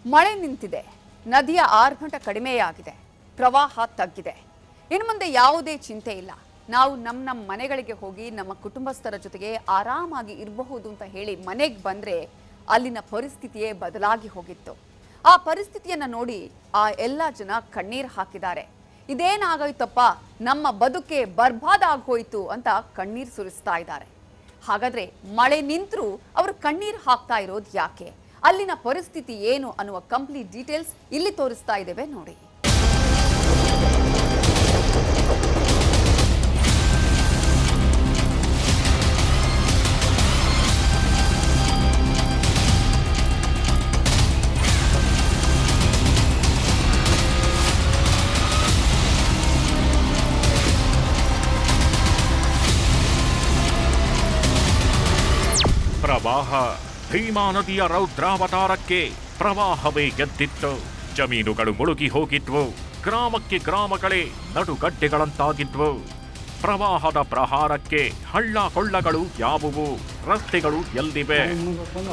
ಮಳೆ ನಿಂತಿದೆ, ನದಿಯ ಆರ್ಭಟ ಕಡಿಮೆಯಾಗಿದೆ, ಪ್ರವಾಹ ತಗ್ಗಿದೆ. ಇನ್ನು ಮುಂದೆ ಯಾವುದೇ ಚಿಂತೆ ಇಲ್ಲ. ನಾವು ನಮ್ಮ ಮನೆಗಳಿಗೆ ಹೋಗಿ ನಮ್ಮ ಕುಟುಂಬಸ್ಥರ ಜೊತೆಗೆ ಆರಾಮಾಗಿ ಇರಬಹುದು ಅಂತ ಹೇಳಿ ಮನೆಗೆ ಬಂದ್ರೆ ಅಲ್ಲಿನ ಪರಿಸ್ಥಿತಿಯೇ ಬದಲಾಗಿ ಹೋಗಿತ್ತು. ಆ ಪರಿಸ್ಥಿತಿಯನ್ನ ನೋಡಿ ಆ ಎಲ್ಲ ಜನ ಕಣ್ಣೀರು ಹಾಕಿದ್ದಾರೆ. ಇದೇನಾಗೋಯ್ತಪ್ಪ, ನಮ್ಮ ಬದುಕೆ ಬರ್ಬಾದ್ ಆಗೋಯ್ತು ಅಂತ ಕಣ್ಣೀರು ಸುರಿಸ್ತಾ ಇದ್ದಾರೆ. ಹಾಗಾದ್ರೆ ಮಳೆ ನಿಂತರೂ ಅವರು ಕಣ್ಣೀರು ಹಾಕ್ತಾ ಇರೋದು ಯಾಕೆ? ಅಲ್ಲಿನ ಪರಿಸ್ಥಿತಿ ಏನು ಅನ್ನುವ ಕಂಪ್ಲೀಟ್ ಡೀಟೇಲ್ಸ್ ಇಲ್ಲಿ ತೋರಿಸ್ತಾ ಇದ್ದೇವೆ ನೋಡಿ. ಪ್ರವಾಹ. ಭೀಮಾ ನದಿಯ ರೌದ್ರಾವತಾರಕ್ಕೆ ಪ್ರವಾಹವೇ ಗೆದ್ದಿತ್ತು. ಜಮೀನುಗಳು ಮುಳುಗಿ ಹೋಗಿದ್ವು. ಗ್ರಾಮಕ್ಕೆ ಗ್ರಾಮಗಳೇ ನಡುಗಡ್ಡೆಗಳಂತಾಗಿದ್ವು. ಪ್ರವಾಹದ ಪ್ರಹಾರಕ್ಕೆ ಹಳ್ಳ ಕೊಳ್ಳಗಳು ಯಾವುವು? ರಸ್ತೆಗಳು ಎಲ್ಲಿವೆ?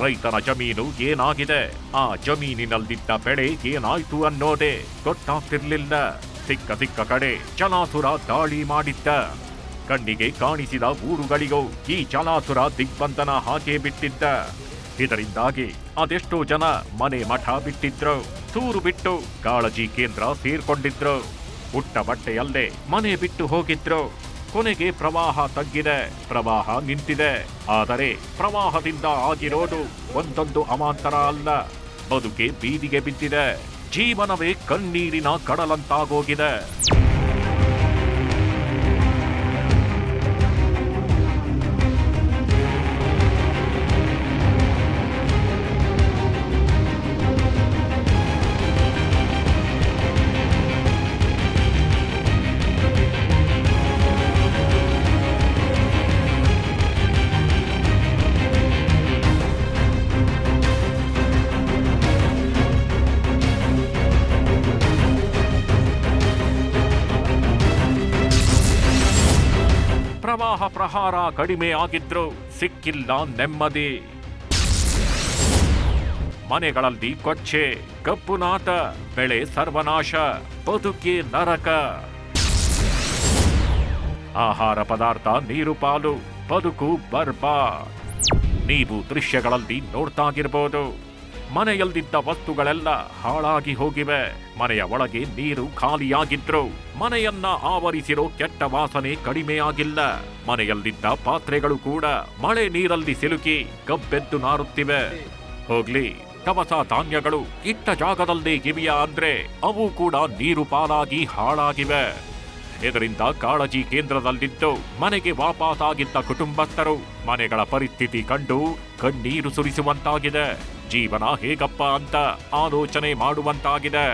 ರೈತನ ಜಮೀನು ಏನಾಗಿದೆ? ಆ ಜಮೀನಿನಲ್ಲಿದ್ದ ಬೆಳೆ ಏನಾಯ್ತು ಅನ್ನೋದೇ ಗೊತ್ತಾಗ್ತಿರ್ಲಿಲ್ಲ. ಸಿಕ್ಕ ಕಡೆ ಜಲಾಸುರ ದಾಳಿ ಮಾಡಿದ್ದ. ಕಣ್ಣಿಗೆ ಕಾಣಿಸಿದ ಊರುಗಳಿಗೂ ಈ ಜಲಾಸುರ ದಿಗ್ಬಂಧನ ಹಾಕೇ ಬಿಟ್ಟಿದ್ದ. ಇದರಿಂದಾಗಿ ಅದೆಷ್ಟೋ ಜನ ಮನೆ ಮಠ ಬಿಟ್ಟಿದ್ರು. ಸೂರು ಬಿಟ್ಟು ಕಾಳಜಿ ಕೇಂದ್ರ ಸೇರ್ಕೊಂಡಿದ್ರು. ಉಟ್ಟ ಬಟ್ಟೆಯಲ್ಲೇ ಮನೆ ಬಿಟ್ಟು ಹೋಗಿದ್ರು. ಕೊನೆಗೆ ಪ್ರವಾಹ ತಗ್ಗಿದೆ, ಪ್ರವಾಹ ನಿಂತಿದೆ. ಆದರೆ ಪ್ರವಾಹದಿಂದ ಆಗಿರೋದು ಒಂದೊಂದು ಅವಾಂತರ ಅಲ್ಲ. ಬದುಕೆ ಬೀದಿಗೆ ಬಿದ್ದಿದೆ. ಜೀವನವೇ ಕಣ್ಣೀರಿನ ಕಡಲಂತಾಗೋಗಿದೆ. ಪ್ರವಾಹ ಪ್ರಹಾರ ಕಡಿಮೆ ಆಗಿದ್ರು ಸಿಕ್ಕಿಲ್ಲ ನೆಮ್ಮದಿ. ಮನೆಗಳಲ್ಲಿ ಕೊಚ್ಚೆ, ಕಪ್ಪುನಾತ, ಬೆಳೆ ಸರ್ವನಾಶ, ಬದುಕೆ ನರಕ. ಆಹಾರ ಪದಾರ್ಥ ನೀರು ಪಾಲು, ಬದುಕು ಬರ್ಬಾದ್. ನೀವು ದೃಶ್ಯಗಳಲ್ಲಿ ನೋಡ್ತಾಗಿರ್ಬೋದು. ಮನೆಯಲ್ಲಿದ್ದ ವಸ್ತುಗಳೆಲ್ಲ ಹಾಳಾಗಿ ಹೋಗಿವೆ. ಮನೆಯ ಒಳಗೆ ನೀರು ಖಾಲಿಯಾಗಿದ್ರು. ಮನೆಯನ್ನ ಆವರಿಸಿರೋ ಕೆಟ್ಟ ವಾಸನೆ ಕಡಿಮೆಯಾಗಿಲ್ಲ. ಮನೆಯಲ್ಲಿದ್ದ ಪಾತ್ರೆಗಳು ಕೂಡ ಮಳೆ ನೀರಲ್ಲಿ ಸಿಲುಕಿ ಗಬ್ಬೆದ್ದು ನಾರುತ್ತಿವೆ. ಹೋಗ್ಲಿ, ದವಸ ಧಾನ್ಯಗಳು ಇಟ್ಟ ಜಾಗದಲ್ಲೇ ಇವೆಯಾ ಅಂದ್ರೆ ಅವು ಕೂಡ ನೀರು ಪಾಲಾಗಿ ಹಾಳಾಗಿವೆ. ಇದರಿಂದ ಕಾಳಜಿ ಕೇಂದ್ರದಲ್ಲಿದ್ದು ಮನೆಗೆ ವಾಪಸಾಗಿದ್ದ ಕುಟುಂಬಸ್ಥರು ಮನೆಗಳ ಪರಿಸ್ಥಿತಿ ಕಂಡು ಕಣ್ಣೀರು ಸುರಿಸುವಂತಾಗಿದೆ. ಜೀವನ ಹೇಗಪ್ಪ ಅಂತ ಆಲೋಚನೆ ಮಾಡುವಂತಾಗಿದೆ.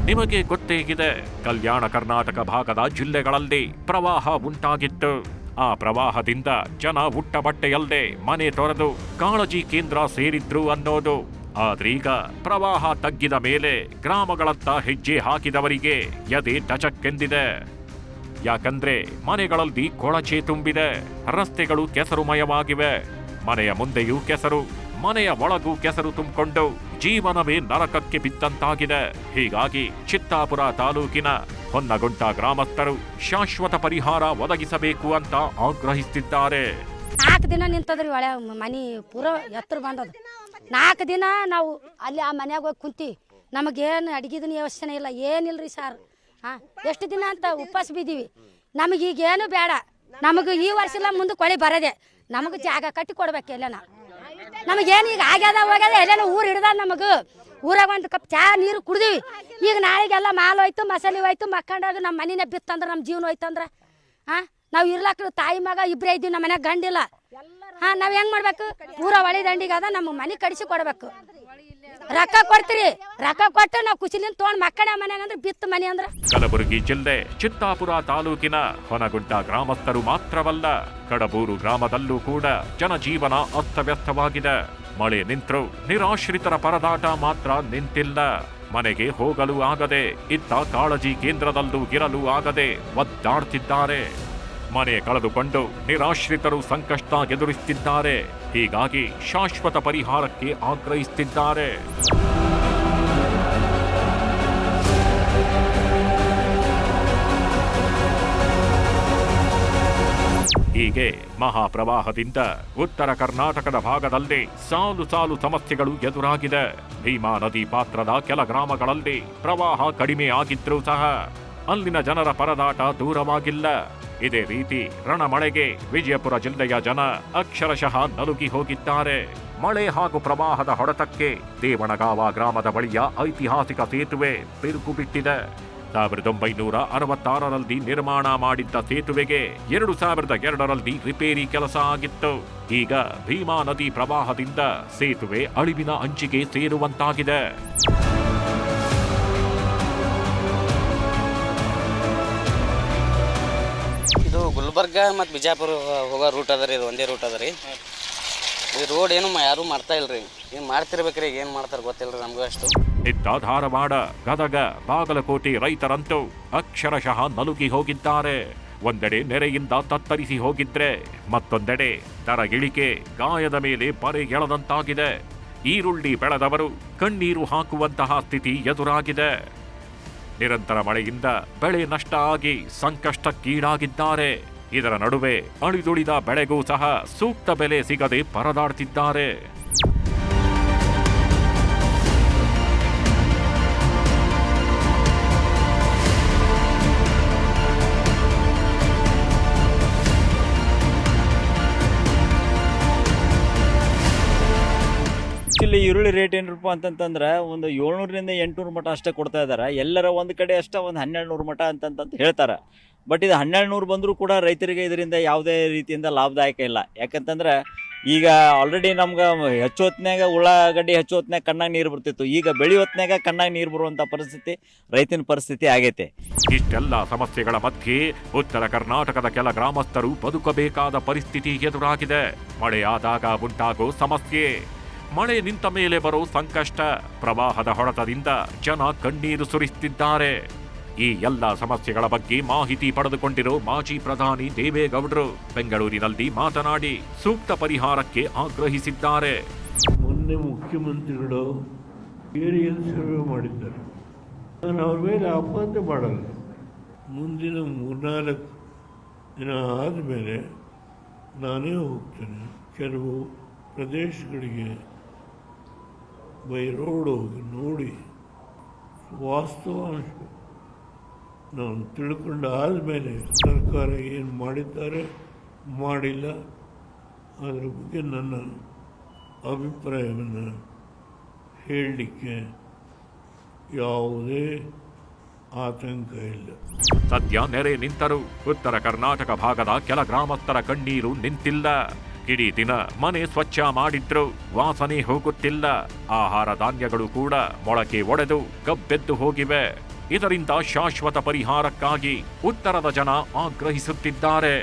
ನಿಮಗೆ ಗೊತ್ತೇಗಿದೆ, ಕಲ್ಯಾಣ ಕರ್ನಾಟಕ ಭಾಗದ ಜಿಲ್ಲೆಗಳಲ್ಲಿ ಪ್ರವಾಹ ಉಂಟಾಗಿತ್ತು. ಆ ಪ್ರವಾಹದಿಂದ ಜನ ಉಟ್ಟ ಬಟ್ಟೆಯಲ್ಲೇ ಮನೆ ತೊರೆದು ಕಾಳಜಿ ಕೇಂದ್ರ ಸೇರಿದ್ರು ಅನ್ನೋದು. ಆದ್ರೀಗ ಪ್ರವಾಹ ತಗ್ಗಿದ ಮೇಲೆ ಗ್ರಾಮಗಳತ್ತ ಹೆಜ್ಜೆ ಹಾಕಿದವರಿಗೆ ಎದೆ ಟಚಕ್ಕೆಂದಿದೆ. ಯಾಕಂದ್ರೆ ಮನೆಗಳಲ್ಲಿ ಕೊಳಚೆ ತುಂಬಿದೆ. ರಸ್ತೆಗಳು ಕೆಸರುಮಯವಾಗಿವೆ. ಮನೆಯ ಮುಂದೆಯೂ ಕೆಸರು, ಮನೆಯ ಒಳಗೂ ಕೆಸರು ತುಂಬಿಕೊಂಡು ಜೀವನವೇ ನರಕಕ್ಕೆ ಬಿದ್ದಂತಾಗಿದೆ. ಹೀಗಾಗಿ ಚಿತ್ತಾಪುರ ತಾಲೂಕಿನ ಹೊನ್ನಗುಂಟ ಗ್ರಾಮಸ್ಥರು ಶಾಶ್ವತ ಪರಿಹಾರ ಒದಗಿಸಬೇಕು ಅಂತ ಆಗ್ರಹಿಸುತ್ತಿದ್ದಾರೆ. 4 ದಿನ ನಿಂತದ್ರಿ ಒಳೆ ಮನಿ ಪೂರ ಎತ್ತರ ಬಂದದ. 4 ದಿನ ನಾವು ಅಲ್ಲಿ ಆ ಮನ್ಯಾಗ ಹೋಗಿ ಕುಂತಿ. ನಮಗೇನು ಅಡಿಗೆದನ ಯೋಚನೆ ಇಲ್ಲ, ಏನಿಲ್ರಿ ಸರ್. ಎಷ್ಟು ದಿನ ಅಂತ ಉಪವಾಸ ಬಿದ್ದೀವಿ. ನಮಗೀಗೇನು ಬೇಡ. ನಮಗೆ ಈ ವರ್ಷ ಇಲ್ಲ, ಮುಂದೆ ಕೊಳೆ ಬರದೆ. ನಮಗೆ ಜಾಗ ಕಟ್ಟಿ ಕೊಡ್ಬೇಕು. ಎಲ್ಲನ ನಮಗೇನು ಈಗ ಆಗ್ಯದ ಹೋಗ್ಯದ, ಎಲ್ಲೇನ ಊರು ಹಿಡ್ದ. ನಮಗೆ ಊರಾಗ ಒಂದು ಕಪ್ ಚಾ ನೀರು ಕುಡ್ದೀವಿ. ಈಗ ನಾಳೆಗೆಲ್ಲ ಮಾಲ್ ಹೋಯ್ತು, ಮಸಾಲೆ ಹೋಯ್ತು, ಮಕ್ಕಂಡಾಗ ನಮ್ಮ ಮನಿನೇ ಬಿತ್ತಂದ್ರೆ ನಮ್ಮ ಜೀವನ ಹೋಯ್ತಂದ್ರೆ ನಾವು ಇರ್ಲಾಕ ತಾಯಿ ಮಗ ಇಬ್ಬರೇ ಇದ್ದೀವಿ. ನಮ್ಮ ಮನ್ಯಾಗ ಗಂಡಿಲ್ಲ. ನಾವ್ ಹೆಂಗ್ ಮಾಡ್ಬೇಕು? ಪೂರಾ ಹೊಳಿ ದಂಡಿಗೆ ಅದ, ನಮ್ಮ ಮನೆ ಕಡಿಸಿ ಕೊಡ್ಬೇಕು. ರೊಕ್ಕ ಕೊಡ್ತೀರಿ, ರೊಕ್ಕ ಕೊಟ್ಟು ನಾವು ಕುಸಿಲಿಂದ ತೊಗೊಂಡ್ ಮಕ್ಕಳ ಮನ್ಯಾಗ ಅಂದ್ರೆ ಬಿತ್ತು ಮನೆ ಅಂದ್ರ. ಕಲಬುರಗಿ ಜಿಲ್ಲೆ ಚಿತ್ತಾಪುರ ತಾಲೂಕಿನ ಹೊನಗುಡ್ಡ ಗ್ರಾಮಸ್ಥರು ಮಾತ್ರವಲ್ಲ, ಕಡಬೂರು ಗ್ರಾಮದಲ್ಲೂ ಕೂಡ ಜನಜೀವನ ಅಸ್ತವ್ಯಸ್ತವಾಗಿದೆ. ಮಳೆ ನಿಂತರೂ ನಿರಾಶ್ರಿತರ ಪರದಾಟ ಮಾತ್ರ ನಿಂತಿಲ್ಲ. ಮನೆಗೆ ಹೋಗಲು ಆಗದೆ, ಇತ್ತ ಕಾಳಜಿ ಕೇಂದ್ರದಲ್ಲೂ ಇರಲು ಆಗದೆ ಒದ್ದಾಡ್ತಿದ್ದಾರೆ. ಮನೆ ಕಳೆದುಕೊಂಡು ನಿರಾಶ್ರಿತರು ಸಂಕಷ್ಟ ಎದುರಿಸುತ್ತಿದ್ದಾರೆ. ಹೀಗಾಗಿ ಶಾಶ್ವತ ಪರಿಹಾರಕ್ಕೆ ಆಗ್ರಹಿಸುತ್ತಿದ್ದಾರೆ. ಹೀಗೆ ಮಹಾಪ್ರವಾಹದಿಂದ ಉತ್ತರ ಕರ್ನಾಟಕದ ಭಾಗದಲ್ಲಿ ಸಾಲು ಸಾಲು ಸಮಸ್ಯೆಗಳು ಎದುರಾಗಿದೆ. ಭೀಮಾ ನದಿ ಪಾತ್ರದ ಕೆಲ ಗ್ರಾಮಗಳಲ್ಲಿ ಪ್ರವಾಹ ಕಡಿಮೆ ಆಗಿದ್ರೂ ಸಹ ಅಲ್ಲಿನ ಜನರ ಪರದಾಟ ದೂರವಾಗಿಲ್ಲ. ಇದೇ ರೀತಿ ರಣಮಳೆಗೆ ವಿಜಯಪುರ ಜಿಲ್ಲೆಯ ಜನ ಅಕ್ಷರಶಃ ನಲುಗಿ ಹೋಗಿದ್ದಾರೆ. ಮಳೆ ಹಾಗೂ ಪ್ರವಾಹದ ಹೊಡೆತಕ್ಕೆ ದೇವಣಗಾವ ಗ್ರಾಮದ ಬಳಿಯ ಐತಿಹಾಸಿಕ ಸೇತುವೆ ಬಿರುಕು ಬಿಟ್ಟಿದೆ. 1966ರಲ್ಲಿ ನಿರ್ಮಾಣ ಮಾಡಿದ್ದ ಸೇತುವೆಗೆ 2002ರಲ್ಲಿ ರಿಪೇರಿ ಕೆಲಸ ಆಗಿತ್ತು. ಈಗ ಭೀಮಾ ನದಿ ಪ್ರವಾಹದಿಂದ ಸೇತುವೆ ಅಳಿವಿನ ಅಂಚಿಗೆ ಸೇರುವಂತಾಗಿದೆ. ಇದು ಗುಲ್ಬರ್ಗ ಮತ್ತು ಬಿಜಾಪುರ ಹೋಗೋ ರೂಟ್ ಅದ ರೀ. ಇದು ಒಂದೇ ರೂಟ್ ಅದ ರೀ. ಈ ರೋಡ್ ಏನು ಯಾರು ಮಾಡ್ತಾ ಇಲ್ರಿ. ಏನು ಮಾಡ್ತಿರ್ಬೇಕ್ರಿ, ಏನು ಮಾಡ್ತಾರೆ ಗೊತ್ತಿಲ್ರಿ ನಮಗೂ ಅಷ್ಟು. ಇತ್ತ ಧಾರವಾಡ, ಗದಗ, ಬಾಗಲಕೋಟೆ ರೈತರಂತೂ ಅಕ್ಷರಶಃ ನಲುಗಿ ಹೋಗಿದ್ದಾರೆ. ಒಂದೆಡೆ ನೆರೆಯಿಂದ ತತ್ತರಿಸಿ ಹೋಗಿದ್ರೆ ಮತ್ತೊಂದೆಡೆ ದರ ಇಳಿಕೆ ಗಾಯದ ಮೇಲೆ ಬರೆ ಎಳೆದಂತಾಗಿದೆ. ಈರುಳ್ಳಿ ಬೆಳೆದವರು ಕಣ್ಣೀರು ಹಾಕುವಂತಹ ಸ್ಥಿತಿ ಎದುರಾಗಿದೆ. ನಿರಂತರ ಮಳೆಯಿಂದ ಬೆಳೆ ನಷ್ಟ ಆಗಿ ಸಂಕಷ್ಟಕ್ಕೀಡಾಗಿದ್ದಾರೆ. ಇದರ ನಡುವೆ ಅಳಿದುಳಿದ ಬೆಳೆಗೂ ಸಹ ಸೂಕ್ತ ಬೆಲೆ ಸಿಗದೆ ಪರದಾಡ್ತಿದ್ದಾರೆ. ಇಲ್ಲಿ ಈರುಳ್ಳಿ ರೇಟ್ ಏನು ರೂಪಾಯಿ ಅಂತಂತಂದ್ರೆ ಒಂದು 700ರಿಂದ 800 ಮಟ ಅಷ್ಟೇ ಕೊಡ್ತಾ ಇದ್ದಾರೆ. ಎಲ್ಲರ ಒಂದು ಕಡೆ ಅಷ್ಟೇ ಒಂದು 1200 ಮಟ ಅಂತಂತ ಹೇಳ್ತಾರೆ. ಬಟ್ ಇದು 1200 ಬಂದರೂ ಕೂಡ ರೈತರಿಗೆ ಇದರಿಂದ ಯಾವುದೇ ರೀತಿಯಿಂದ ಲಾಭದಾಯಕ ಇಲ್ಲ. ಯಾಕಂತಂದ್ರೆ ಈಗ ಆಲ್ರೆಡಿ ನಮ್ಗೆ ಹೆಚ್ಚು ಹೊತ್ತಿನಾಗ ಉಳ್ಳಾಗಡ್ಡಿ ಹೆಚ್ಚು ಹೊತ್ತಿನಾಗ ಕಣ್ಣಾಗ ನೀರು ಬರ್ತಿತ್ತು. ಈಗ ಬೆಳೆ ಹೊತ್ತಿನಾಗ ಕಣ್ಣಾಗ ನೀರು ಬರುವಂಥ ಪರಿಸ್ಥಿತಿ ರೈತನ ಪರಿಸ್ಥಿತಿ ಆಗೈತೆ. ಇಷ್ಟೆಲ್ಲ ಸಮಸ್ಯೆಗಳ ಮಧ್ಯೆ ಉತ್ತರ ಕರ್ನಾಟಕದ ಕೆಲ ಗ್ರಾಮಸ್ಥರು ಬದುಕಬೇಕಾದ ಪರಿಸ್ಥಿತಿ ಎದುರಾಗಿದೆ. ಮಳೆಯಾದಾಗ ಉಂಟಾಗೋ ಸಮಸ್ಯೆ, ಮಳೆ ನಿಂತ ಮೇಲೆ ಬರೋ ಸಂಕಷ್ಟ, ಪ್ರವಾಹದ ಹೊಡೆತದಿಂದ ಜನ ಕಣ್ಣೀರು ಸುರಿಸುತ್ತಿದ್ದಾರೆ. ಈ ಎಲ್ಲ ಸಮಸ್ಯೆಗಳ ಬಗ್ಗೆ ಮಾಹಿತಿ ಪಡೆದುಕೊಂಡಿರೋ ಮಾಜಿ ಪ್ರಧಾನಿ ದೇವೇಗೌಡರು ಬೆಂಗಳೂರಿನಲ್ಲಿ ಮಾತನಾಡಿ ಸೂಕ್ತ ಪರಿಹಾರಕ್ಕೆ ಆಗ್ರಹಿಸಿದ್ದಾರೆ. ಮೊನ್ನೆ ಮುಖ್ಯಮಂತ್ರಿಗಳು ಏರಿಯಲ್ ಸರ್ವೆ ಮಾಡಿದ್ದಾರೆ. ನಾನು ಅವ್ರ ಮೇಲೆ ಆಪಾದನೆ ಮಾಡಲ್ಲ. ಮುಂದಿನ 3-4 ದಿನ ಆದಮೇಲೆ ನಾನೇ ಹೋಗ್ತೇನೆ. ಕೆಲವು ಪ್ರದೇಶಗಳಿಗೆ ಬೈ ರೋಡ್ ಹೋಗಿ ನೋಡಿ ವಾಸ್ತವಾಂಶ ನಾನು ತಿಳ್ಕೊಂಡು ಆದಮೇಲೆ ಸರ್ಕಾರ ಏನು ಮಾಡಿದ್ದಾರೆ ಮಾಡಿಲ್ಲ ಅದರ ಬಗ್ಗೆ ನನ್ನ ಅಭಿಪ್ರಾಯವನ್ನು ಹೇಳಲಿಕ್ಕೆ ಯಾವುದೇ ಆತಂಕ ಇಲ್ಲ. ಸದ್ಯ ನೆರೆ ನಿಂತರೂ ಉತ್ತರ ಕರ್ನಾಟಕ ಭಾಗದ ಕೆಲ ಗ್ರಾಮಸ್ಥರ ಕಣ್ಣೀರು ನಿಂತಿಲ್ಲ. ಇಡೀ ದಿನ ಮನೆ ಸ್ವಚ್ಛ ಮಾಡಿದ್ರೂ ವಾಸನೆ ಹೋಗುತ್ತಿಲ್ಲ. ಆಹಾರ ಧಾನ್ಯಗಳು ಕೂಡ ಮೊಳಕೆ ಒಡೆದು ಗಬ್ಬೆದ್ದು ಹೋಗಿವೆ. ಇದರಿಂದ ಶಾಶ್ವತ ಪರಿಹಾರಕ್ಕಾಗಿ ಉತ್ತರದ ಜನ ಆಗ್ರಹಿಸುತ್ತಿದ್ದಾರೆ.